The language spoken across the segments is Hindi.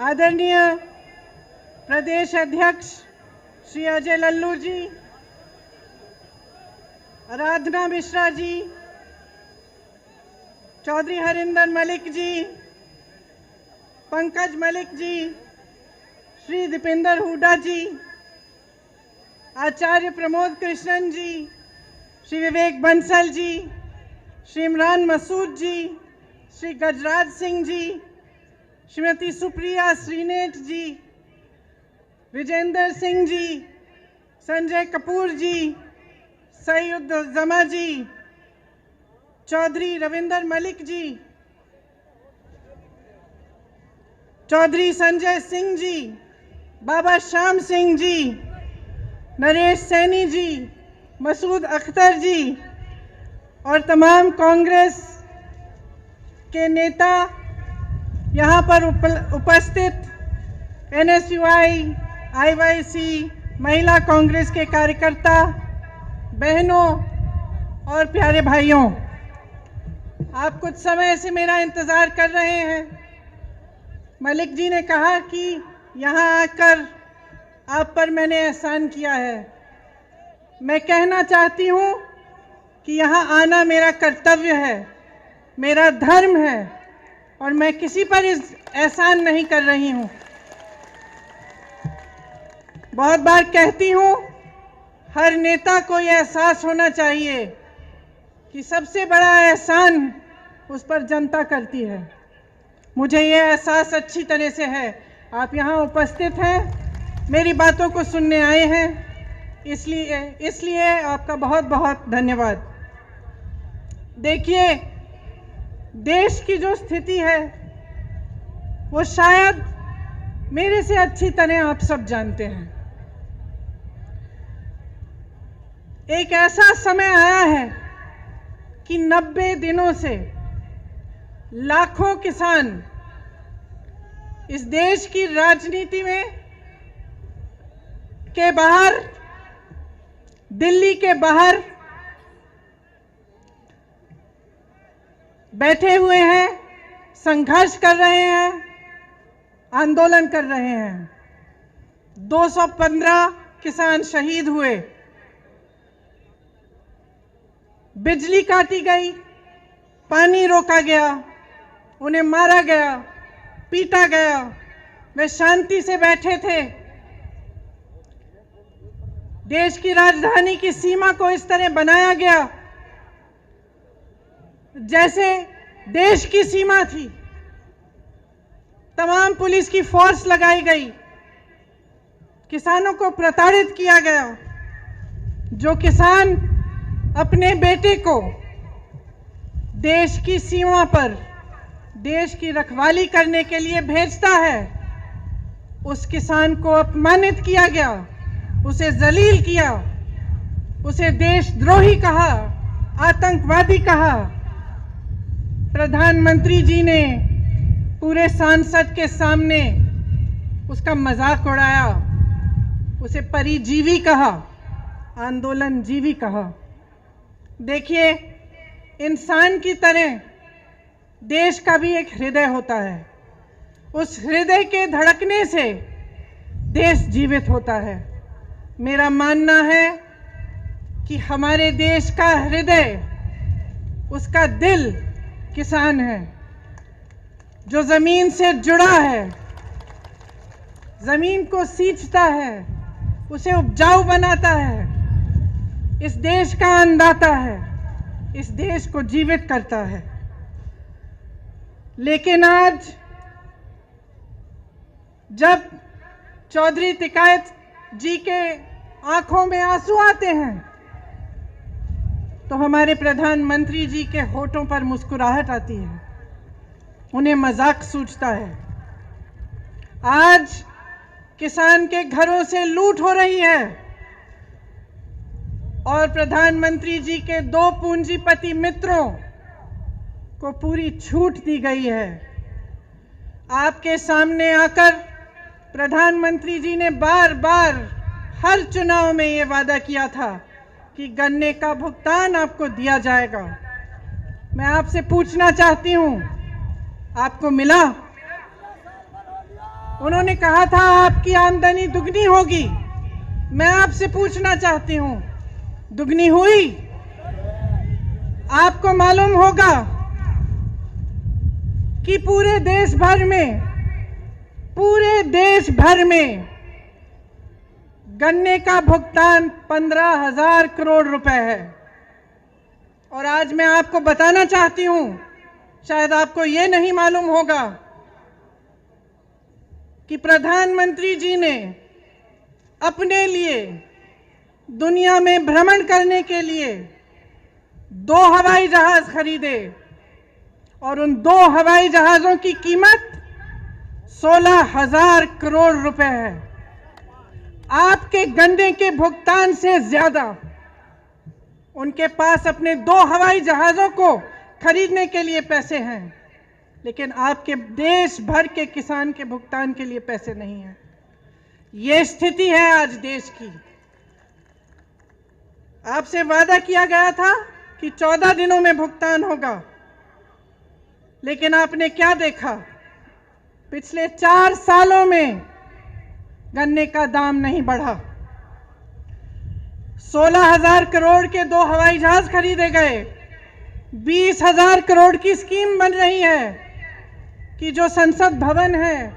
आदरणीय प्रदेश अध्यक्ष श्री अजय लल्लू जी, आराधना मिश्रा जी, चौधरी हरिंदर मलिक जी, पंकज मलिक जी, श्री दीपेंद्र हुड्डा जी, आचार्य प्रमोद कृष्णन जी, श्री विवेक बंसल जी, श्री इमरान मसूद जी, श्री गजराज सिंह जी, श्रीमती सुप्रिया श्रीनेट जी, विजेंद्र सिंह जी, संजय कपूर जी, सईद जमा जी, चौधरी रविंदर मलिक जी, चौधरी संजय सिंह जी, बाबा श्याम सिंह जी, नरेश सैनी जी, मसूद अख्तर जी और तमाम कांग्रेस के नेता, यहाँ पर उपस्थित NSUI, IYC, महिला कांग्रेस के कार्यकर्ता, बहनों और प्यारे भाइयों, आप कुछ समय से मेरा इंतज़ार कर रहे हैं। मलिक जी ने कहा कि यहाँ आकर आप पर मैंने एहसान किया है। मैं कहना चाहती हूँ कि यहाँ आना मेरा कर्तव्य है, मेरा धर्म है और मैं किसी पर इस एहसान नहीं कर रही हूँ। बहुत बार कहती हूँ, हर नेता को यह एहसास होना चाहिए कि सबसे बड़ा एहसान उस पर जनता करती है। मुझे यह एहसास अच्छी तरह से है। आप यहाँ उपस्थित हैं, मेरी बातों को सुनने आए हैं, इसलिए आपका बहुत बहुत धन्यवाद। देखिए, देश की जो स्थिति है वो शायद मेरे से अच्छी तरह आप सब जानते हैं। एक ऐसा समय आया है कि 90 दिनों से लाखों किसान इस देश की राजनीति में के बाहर, दिल्ली के बाहर बैठे हुए हैं, संघर्ष कर रहे हैं, आंदोलन कर रहे हैं। 215 किसान शहीद हुए, बिजली काटी गई, पानी रोका गया, उन्हें मारा गया, पीटा गया। वे शांति से बैठे थे। देश की राजधानी की सीमा को इस तरह बनाया गया जैसे देश की सीमा थी। तमाम पुलिस की फोर्स लगाई गई, किसानों को प्रताड़ित किया गया। जो किसान अपने बेटे को देश की सीमा पर देश की रखवाली करने के लिए भेजता है, उस किसान को अपमानित किया गया, उसे जलील किया, उसे देशद्रोही कहा, आतंकवादी कहा। प्रधानमंत्री जी ने पूरे सांसद के सामने उसका मजाक उड़ाया, उसे परिजीवी कहा, आंदोलन जीवी कहा। देखिए, इंसान की तरह देश का भी एक हृदय होता है। उस हृदय के धड़कने से देश जीवित होता है। मेरा मानना है कि हमारे देश का हृदय, उसका दिल किसान है, जो जमीन से जुड़ा है, जमीन को सींचता है, उसे उपजाऊ बनाता है, इस देश का अन्नदाता है, इस देश को जीवित करता है। लेकिन आज जब चौधरी तिकायत जी के आंखों में आंसू आते हैं तो हमारे प्रधानमंत्री जी के होठों पर मुस्कुराहट आती है, उन्हें मजाक सूझता है। आज किसान के घरों से लूट हो रही है और प्रधानमंत्री जी के 2 पूंजीपति मित्रों को पूरी छूट दी गई है। आपके सामने आकर प्रधानमंत्री जी ने बार बार हर चुनाव में ये वादा किया था कि गन्ने का भुगतान आपको दिया जाएगा। मैं आपसे पूछना चाहती हूं, आपको मिला? उन्होंने कहा था आपकी आमदनी दुगनी होगी। मैं आपसे पूछना चाहती हूं, दुगनी हुई? आपको मालूम होगा कि पूरे देश भर में गन्ने का भुगतान 15,000 करोड़ रुपए है। और आज मैं आपको बताना चाहती हूं, शायद आपको ये नहीं मालूम होगा कि प्रधानमंत्री जी ने अपने लिए दुनिया में भ्रमण करने के लिए 2 हवाई जहाज खरीदे और उन 2 हवाई जहाजों की कीमत 16,000 करोड़ रुपए है। आपके गन्ने के भुगतान से ज्यादा उनके पास अपने 2 हवाई जहाजों को खरीदने के लिए पैसे हैं, लेकिन आपके देश भर के किसान के भुगतान के लिए पैसे नहीं हैं। ये स्थिति है आज देश की। आपसे वादा किया गया था कि 14 दिनों में भुगतान होगा, लेकिन आपने क्या देखा? पिछले 4 सालों में गन्ने का दाम नहीं बढ़ा। 16,000 करोड़ के 2 हवाई जहाज खरीदे गए। 20,000 करोड़ की स्कीम बन रही है कि जो संसद भवन है,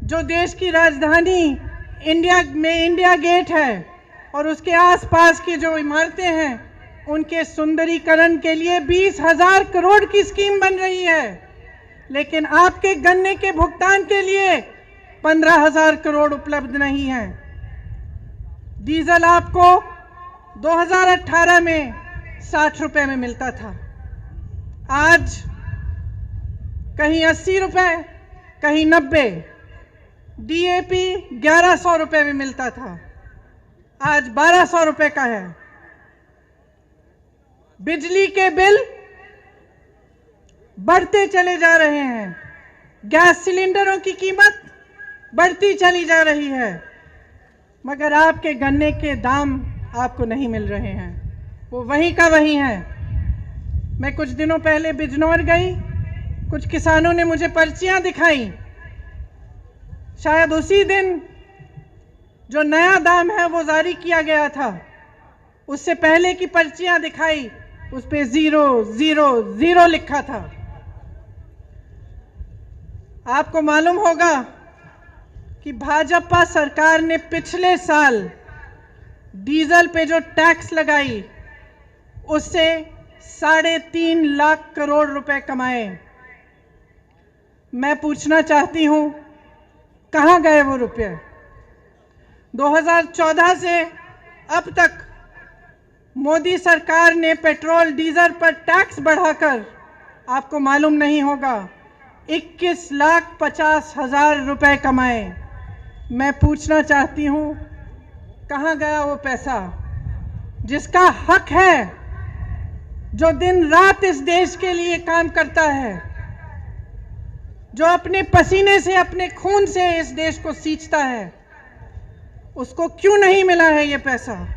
जो देश की राजधानी इंडिया गेट है और उसके आसपास की जो इमारतें हैं, उनके सुंदरीकरण के लिए 20,000 करोड़ की स्कीम बन रही है। लेकिन आपके गन्ने के भुगतान के लिए 15,000 करोड़ उपलब्ध नहीं है। डीजल आपको 2018 में 60 रुपए में मिलता था, आज कहीं 80 रुपए, कहीं 90। डीएपी 1100 रुपए में मिलता था, आज 1200 रुपए का है। बिजली के बिल बढ़ते चले जा रहे हैं। गैस सिलेंडरों की कीमत बढ़ती चली जा रही है, मगर आपके गन्ने के दाम आपको नहीं मिल रहे हैं, वो वहीं का वहीं है। मैं कुछ दिनों पहले बिजनौर गई, कुछ किसानों ने मुझे पर्चियां दिखाई। शायद उसी दिन जो नया दाम है वो जारी किया गया था, उससे पहले की पर्चियां दिखाई, उस पे 000 लिखा था। आपको मालूम होगा कि भाजपा सरकार ने पिछले साल डीजल पे जो टैक्स लगाई, उससे 3.5 लाख करोड़ रुपए कमाए। मैं पूछना चाहती हूं, कहां गए वो रुपए? 2014 से अब तक मोदी सरकार ने पेट्रोल डीजल पर टैक्स बढ़ाकर, आपको मालूम नहीं होगा, 21,50,000 रुपए कमाए। मैं पूछना चाहती हूं, कहां गया वो पैसा जिसका हक है, जो दिन रात इस देश के लिए काम करता है, जो अपने पसीने से, अपने खून से इस देश को सींचता है? उसको क्यों नहीं मिला है ये पैसा?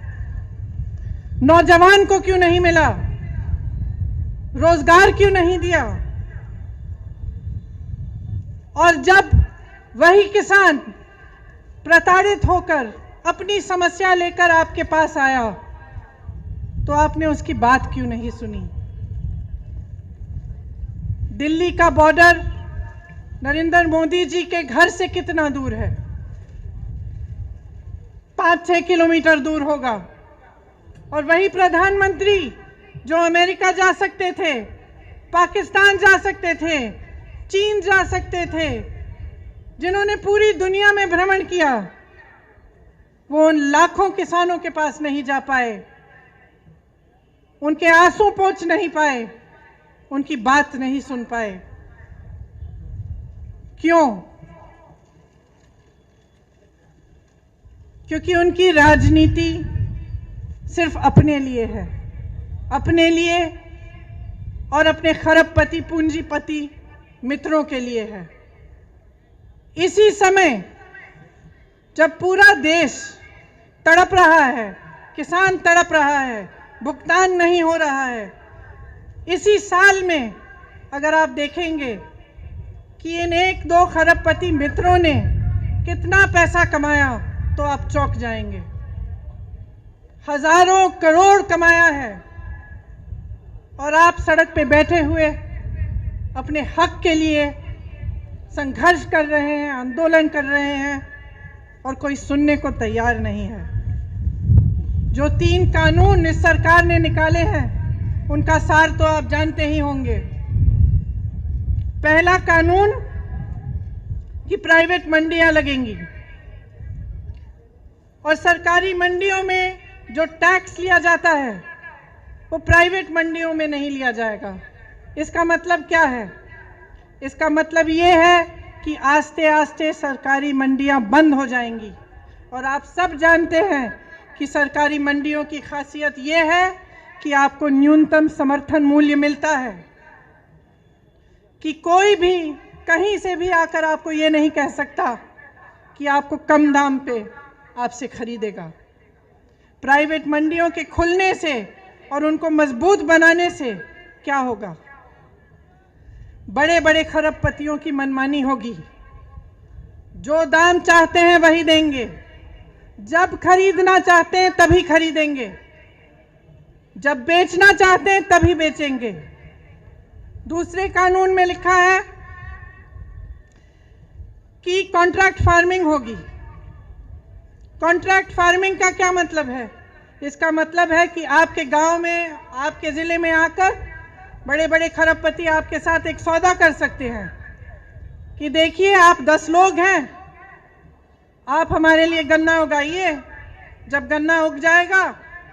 नौजवान को क्यों नहीं मिला? रोजगार क्यों नहीं दिया? और जब वही किसान प्रताड़ित होकर अपनी समस्या लेकर आपके पास आया, तो आपने उसकी बात क्यों नहीं सुनी? दिल्ली का बॉर्डर नरेंद्र मोदी जी के घर से कितना दूर है? 5-6 किलोमीटर दूर होगा। और वही प्रधानमंत्री जो अमेरिका जा सकते थे, पाकिस्तान जा सकते थे, चीन जा सकते थे, जिन्होंने पूरी दुनिया में भ्रमण किया, वो उन लाखों किसानों के पास नहीं जा पाए, उनके आंसू पोंछ नहीं पाए, उनकी बात नहीं सुन पाए। क्यों? क्योंकि उनकी राजनीति सिर्फ अपने लिए है, अपने लिए और अपने खरबपति पूंजीपति मित्रों के लिए है। इसी समय जब पूरा देश तड़प रहा है, किसान तड़प रहा है, भुगतान नहीं हो रहा है, इसी साल में अगर आप देखेंगे कि इन 1-2 खरबपति मित्रों ने कितना पैसा कमाया तो आप चौंक जाएंगे। हजारों करोड़ कमाया है और आप सड़क पे बैठे हुए अपने हक के लिए संघर्ष कर रहे हैं, आंदोलन कर रहे हैं और कोई सुनने को तैयार नहीं है। जो 3 कानून इस सरकार ने निकाले हैं उनका सार तो आप जानते ही होंगे। पहला कानून कि प्राइवेट मंडियां लगेंगी और सरकारी मंडियों में जो टैक्स लिया जाता है वो प्राइवेट मंडियों में नहीं लिया जाएगा। इसका मतलब क्या है? इसका मतलब ये है कि आस्ते आस्ते सरकारी मंडियां बंद हो जाएंगी। और आप सब जानते हैं कि सरकारी मंडियों की खासियत ये है कि आपको न्यूनतम समर्थन मूल्य मिलता है, कि कोई भी कहीं से भी आकर आपको ये नहीं कह सकता कि आपको कम दाम पे आपसे खरीदेगा। प्राइवेट मंडियों के खुलने से और उनको मजबूत बनाने से क्या होगा? बड़े बड़े खरबपतियों की मनमानी होगी। जो दाम चाहते हैं वही देंगे, जब खरीदना चाहते हैं तभी खरीदेंगे, जब बेचना चाहते हैं तभी बेचेंगे। दूसरे कानून में लिखा है कि कॉन्ट्रैक्ट फार्मिंग होगी। कॉन्ट्रैक्ट फार्मिंग का क्या मतलब है? इसका मतलब है कि आपके गांव में, आपके जिले में आकर बड़े बड़े खरबपति आपके साथ एक सौदा कर सकते हैं कि देखिए आप 10 लोग हैं, आप हमारे लिए गन्ना उगाइए, जब गन्ना उग जाएगा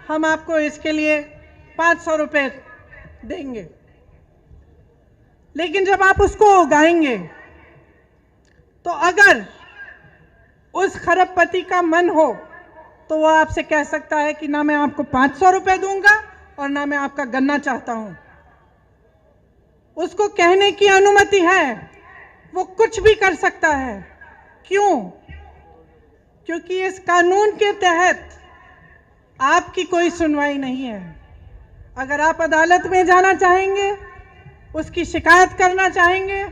हम आपको इसके लिए 500 रुपये देंगे। लेकिन जब आप उसको उगाएंगे तो अगर उस खरबपति का मन हो तो वो आपसे कह सकता है कि ना मैं आपको 500 रुपये दूंगा और ना मैं आपका गन्ना चाहता हूं। उसको कहने की अनुमति है, वो कुछ भी कर सकता है। क्यों? क्योंकि इस कानून के तहत आपकी कोई सुनवाई नहीं है। अगर आप अदालत में जाना चाहेंगे, उसकी शिकायत करना चाहेंगे,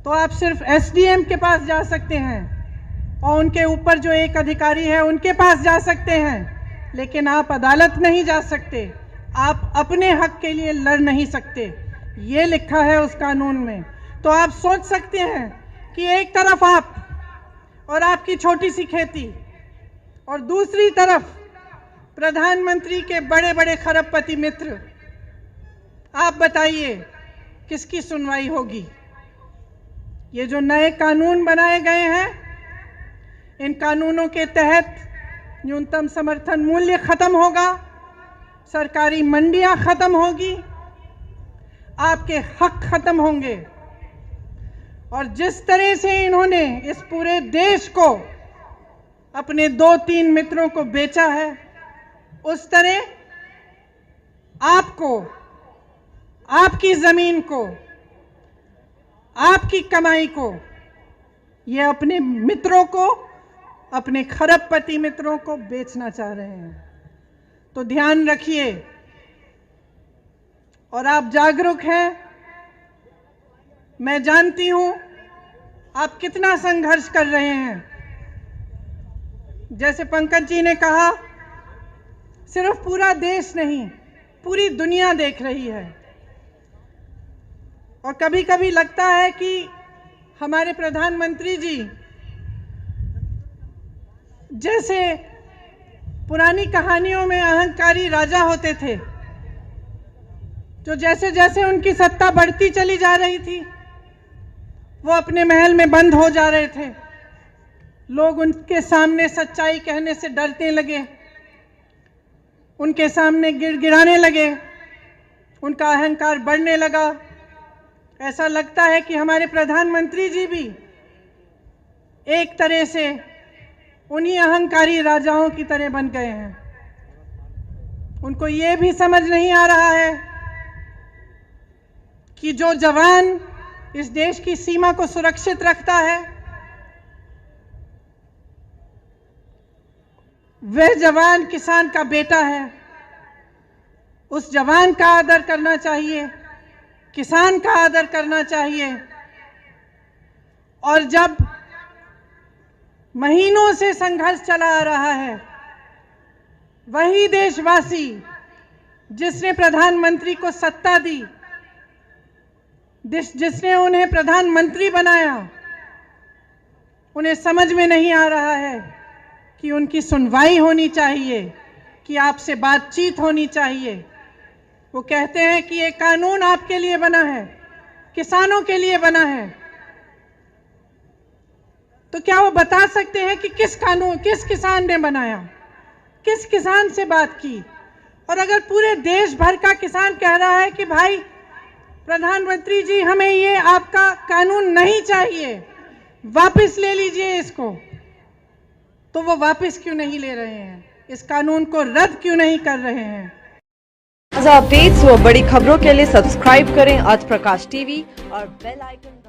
तो आप सिर्फ एसडीएम के पास जा सकते हैं और उनके ऊपर जो एक अधिकारी है उनके पास जा सकते हैं, लेकिन आप अदालत नहीं जा सकते, आप अपने हक के लिए लड़ नहीं सकते। ये लिखा है उस कानून में। तो आप सोच सकते हैं कि एक तरफ आप और आपकी छोटी सी खेती और दूसरी तरफ प्रधानमंत्री के बड़े बड़े खरबपति मित्र। आप बताइए किसकी सुनवाई होगी? ये जो नए कानून बनाए गए हैं, इन कानूनों के तहत न्यूनतम समर्थन मूल्य खत्म होगा, सरकारी मंडियां खत्म होगी, आपके हक खत्म होंगे। और जिस तरह से इन्होंने इस पूरे देश को अपने 2-3 मित्रों को बेचा है, उस तरह आपको, आपकी जमीन को, आपकी कमाई को, ये अपने मित्रों को, अपने खरबपति मित्रों को बेचना चाह रहे हैं। तो ध्यान रखिए और आप जागरूक हैं। मैं जानती हूं आप कितना संघर्ष कर रहे हैं। जैसे पंकज जी ने कहा, सिर्फ पूरा देश नहीं, पूरी दुनिया देख रही है। और कभी कभी लगता है कि हमारे प्रधानमंत्री जी जैसे पुरानी कहानियों में अहंकारी राजा होते थे, जो जैसे जैसे उनकी सत्ता बढ़ती चली जा रही थी वो अपने महल में बंद हो जा रहे थे। लोग उनके सामने सच्चाई कहने से डरने लगे, उनके सामने गिड़गिड़ाने लगे, उनका अहंकार बढ़ने लगा। ऐसा लगता है कि हमारे प्रधानमंत्री जी भी एक तरह से उन्हीं अहंकारी राजाओं की तरह बन गए हैं। उनको ये भी समझ नहीं आ रहा है कि जो जवान इस देश की सीमा को सुरक्षित रखता है, वह जवान किसान का बेटा है। उस जवान का आदर करना चाहिए, किसान का आदर करना चाहिए। और जब महीनों से संघर्ष चला आ रहा है। वही देशवासी जिसने प्रधानमंत्री को सत्ता दी, जिसने उन्हें प्रधानमंत्री बनाया, उन्हें समझ में नहीं आ रहा है कि उनकी सुनवाई होनी चाहिए, कि आपसे बातचीत होनी चाहिए। वो कहते हैं कि ये कानून आपके लिए बना है, किसानों के लिए बना है। तो क्या वो बता सकते हैं कि किस किसान ने बनाया, किस किसान से बात की? और अगर पूरे देश भर का किसान कह रहा है कि भाई प्रधानमंत्री जी, हमें ये आपका कानून नहीं चाहिए, वापस ले लीजिए इसको, तो वो वापस क्यों नहीं ले रहे हैं? इस कानून को रद्द क्यों नहीं कर रहे हैं? अपडेट्स व बड़ी खबरों के लिए सब्सक्राइब करें आज प्रकाश टीवी और बेल आइकन